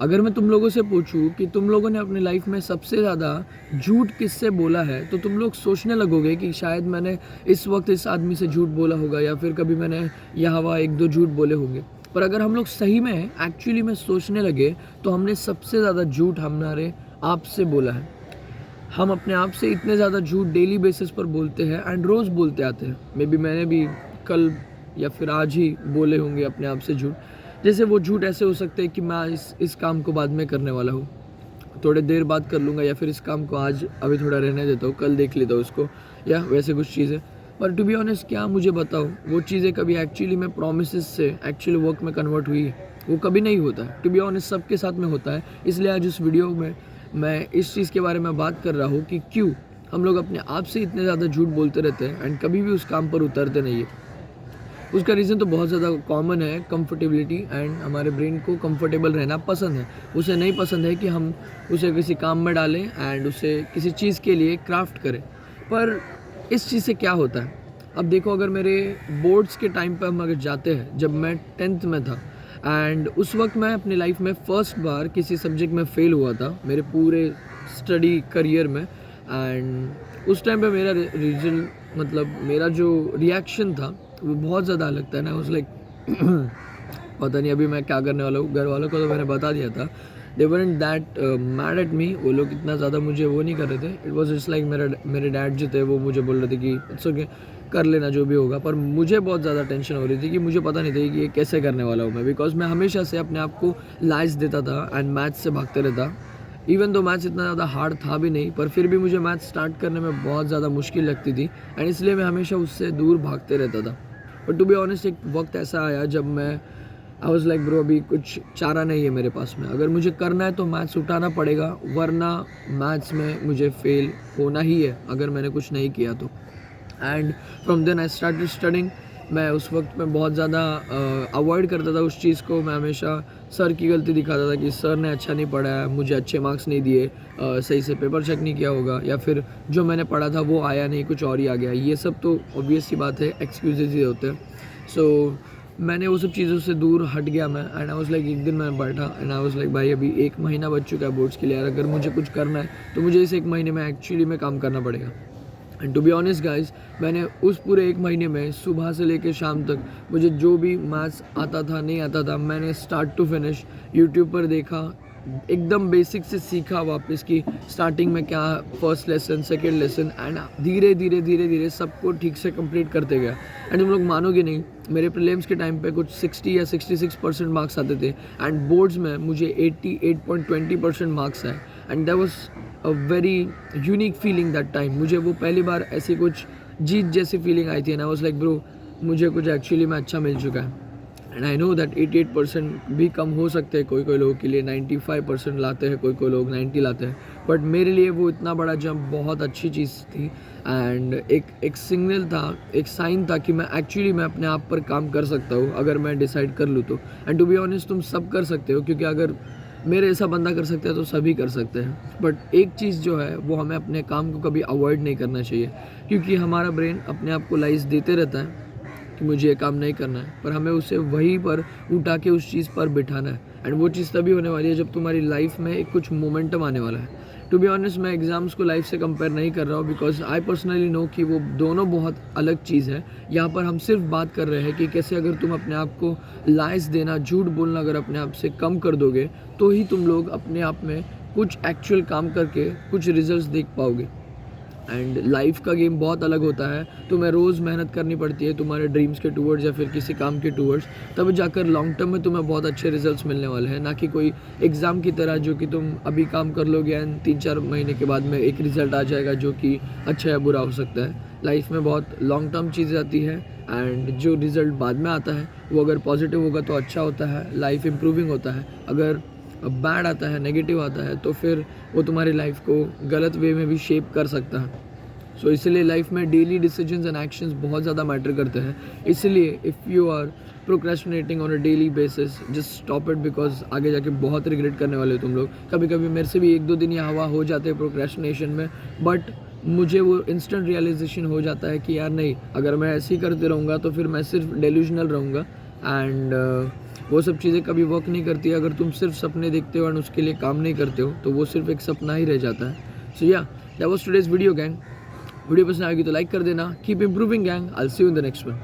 अगर मैं तुम लोगों से पूछूं कि तुम लोगों ने अपनी लाइफ में सबसे ज़्यादा झूठ किससे बोला है, तो तुम लोग सोचने लगोगे कि शायद मैंने इस वक्त इस आदमी से झूठ बोला होगा, या फिर कभी मैंने यहाँ वहाँ एक दो झूठ बोले होंगे। पर अगर हम लोग सही में एक्चुअली में सोचने लगे, तो हमने सबसे ज़्यादा झूठ हमारे आप से बोला है। हम अपने आप से इतने ज़्यादा झूठ डेली बेसिस पर बोलते हैं एंड रोज़ बोलते आते हैं। मे बी मैंने भी कल या फिर आज ही बोले होंगे अपने आप से झूठ। जैसे वो झूठ ऐसे हो सकते हैं कि मैं इस काम को बाद में करने वाला हूँ, थोड़े देर बाद कर लूँगा, या फिर इस काम को आज अभी थोड़ा रहने देता हूँ, कल देख लेता हूँ उसको, या वैसे कुछ चीज़ें। पर टू बी ऑनेस्ट क्या मुझे बताओ, वो चीज़ें कभी एक्चुअली में प्रोमिसेस से एक्चुअली वर्क में कन्वर्ट हुई है? वो कभी नहीं होता है। टू बी ऑनेस्ट सबके साथ में होता है। इसलिए आज उस वीडियो में मैं इस चीज़ के बारे में बात कर रहा हूँ कि क्यों हम लोग अपने आप से इतने ज़्यादा झूठ बोलते रहते हैं एंड कभी भी उस काम पर उतरते नहीं है। उसका रीज़न तो बहुत ज़्यादा कॉमन है, कंफर्टेबिलिटी। एंड हमारे ब्रेन को कंफर्टेबल रहना पसंद है। उसे नहीं पसंद है कि हम उसे किसी काम में डालें एंड उसे किसी चीज़ के लिए क्राफ्ट करें। पर इस चीज़ से क्या होता है, अब देखो, अगर मेरे बोर्ड्स के टाइम पर हम अगर जाते हैं, जब मैं 10th में था एंड उस वक्त मैं अपनी लाइफ में फ़र्स्ट बार किसी सब्जेक्ट में फ़ेल हुआ था मेरे पूरे स्टडी करियर में। एंड उस टाइम पे मेरा रिजल्ट, मतलब मेरा जो रिएक्शन था वो बहुत ज़्यादा अलग था ना। उस लाइक पता नहीं अभी मैं क्या करने वाला हूँ। घर वालों को तो मैंने बता दिया था। दे weren't that mad at me. वो लोग इतना ज़्यादा मुझे वो नहीं कर रहे थे। इट वॉज जस्ट लाइक मेरे डैड जो थे वो मुझे बोल रहे थे कि इट्स ओके, कर लेना जो भी होगा। पर मुझे बहुत ज़्यादा टेंशन हो रही थी कि मुझे पता नहीं था कि ये कैसे करने वाला हूँ मैं, बिकॉज मैं हमेशा से अपने आप को लाइज देता था एंड मैथ्स से भागते रहता। इवन तो मैथ्स इतना ज़्यादा हार्ड था भी नहीं, पर फिर भी मुझे मैथ्स स्टार्ट करने में बहुत ज़्यादा मुश्किल लगती थी एंड इसलिए मैं हमेशा उससे दूर भागते रहता था। बट टू बी ऑनेस्ट एक वक्त ऐसा आया जब मैं आई वाज लाइक ब्रो, अभी कुछ चारा नहीं है मेरे पास में। अगर मुझे करना है तो मैथ्स उठाना पड़ेगा, वरना मैथ्स में मुझे फेल होना ही है अगर मैंने कुछ नहीं किया तो। And from then I started studying. मैं उस वक्त में बहुत ज़्यादा अवॉइड करता था उस चीज़ को। मैं हमेशा सर की गलती दिखाता था कि सर ने अच्छा नहीं पढ़ा है, मुझे अच्छे मार्क्स नहीं दिए, सही से पेपर चेक नहीं किया होगा, या फिर जो मैंने पढ़ा था वो आया नहीं, कुछ और ही आ गया। ये सब तो ऑब्वियस सी बात है, एक्सक्यूजेज ही होते हैं। सो मैंने वो सब चीज़ों से दूर हट गया मैं। एंड आई वाज लाइक, एक दिन मैं बैठा एंड आई वाज लाइक भाई अभी 1 महीना बच चुका है बोर्ड्स के लिए यार, अगर मुझे कुछ करना है तो मुझे इस 1 महीने में एक्चुअली में काम करना पड़ेगा। And to be honest guys, मैंने उस पूरे 1 महीने में सुबह से लेकर शाम तक मुझे जो भी मैथ्स आता था नहीं आता था, मैंने स्टार्ट टू फिनिश यूट्यूब पर देखा, एकदम बेसिक से सीखा वापस कि स्टार्टिंग में क्या, first lesson, second lesson, and धीरे धीरे धीरे धीरे सबको ठीक से कंप्लीट करते गया। एंड तुम लोग मानोगे नहीं, मेरे प्रीलिम्स के टाइम पे कुछ 60 या 66% मार्क्स आते थे एंड बोर्ड्स में मुझे 88.20% मार्क्स आए। And that was a very unique feeling that time. मुझे वो पहली बार ऐसी कुछ जीत जैसी फीलिंग आई थी and I was like bro, मुझे कुछ एक्चुअली में अच्छा मिल चुका है। एंड आई नो दैट 88% भी कम हो सकते हैं कोई लोगों के लिए, 95% लाते हैं कोई लोग, 90 लाते हैं। बट मेरे लिए वो इतना बड़ा जंप बहुत अच्छी चीज़ थी एंड एक सिग्नल था, एक साइन था कि मैं एक्चुअली मैं अपने आप पर काम कर सकता हूँ अगर मैं डिसाइड कर लूँ तो। एंड टू बी ऑनेस्ट तुम सब कर सकते हो, क्योंकि अगर मेरे ऐसा बंदा कर सकते हैं तो सभी कर सकते हैं। बट एक चीज़ जो है वो हमें अपने काम को कभी अवॉइड नहीं करना चाहिए, क्योंकि हमारा ब्रेन अपने आप को लाइज देते रहता है कि मुझे ये काम नहीं करना है, पर हमें उसे वहीं पर उठा के उस चीज़ पर बिठाना है। एंड वो चीज़ तभी होने वाली है जब तुम्हारी लाइफ में एक कुछ मोमेंटम आने वाला है। टू बी ऑनेस्ट मैं एग्ज़ाम्स को लाइफ से कंपेयर नहीं कर रहा हूँ, बिकॉज आई पर्सनली नो कि वो दोनों बहुत अलग चीज़ है। यहाँ पर हम सिर्फ बात कर रहे हैं कि कैसे अगर तुम अपने आप को लाइज देना, झूठ बोलना अगर अपने आप से कम कर दोगे तो ही तुम लोग अपने आप में कुछ एक्चुअल काम करके कुछ रिजल्ट्स देख पाओगे। एंड लाइफ का गेम बहुत अलग होता है, तुम्हें रोज़ मेहनत करनी पड़ती है तुम्हारे ड्रीम्स के टूवर्ड्स या फिर किसी काम के टूवर्ड्स, तब जाकर लॉन्ग टर्म में तुम्हें बहुत अच्छे रिजल्ट्स मिलने वाले हैं। ना कि कोई एग्ज़ाम की तरह जो कि तुम अभी काम कर लोगे एंड 3-4 महीने के बाद में एक रिज़ल्ट आ जाएगा जो कि अच्छा या बुरा हो सकता है। लाइफ में बहुत लॉन्ग टर्म चीज़ें आती है एंड जो रिज़ल्ट बाद में आता है वो अगर पॉजिटिव होगा तो अच्छा होता है, लाइफ इम्प्रूविंग होता है। अगर बैड आता है, नेगेटिव आता है, तो फिर वो तुम्हारी लाइफ को गलत वे में भी शेप कर सकता है। सो इसलिए लाइफ में डेली डिसीजंस एंड एक्शंस बहुत ज़्यादा मैटर करते हैं। इसलिए if you are procrastinating on a daily basis, just stop it, because आगे जाके बहुत रिग्रेट करने वाले हो तुम लोग। कभी कभी मेरे से भी 1-2 दिन यहाँ हवा हो जाते हैं प्रोक्रेस्टिनेशन में, बट मुझे वो इंस्टेंट रियलाइजेशन हो जाता है कि यार नहीं, अगर मैं ऐसे ही करते रहूँगा तो फिर मैं सिर्फ डेल्यूजनल रहूँगा एंड वो सब चीज़ें कभी वर्क नहीं करती। अगर तुम सिर्फ सपने देखते हो और उसके लिए काम नहीं करते हो तो वो सिर्फ एक सपना ही रह जाता है। सो या that was today's video gang. Video पसंद आएगी तो लाइक कर देना। Keep improving gang. I will see you in the next one.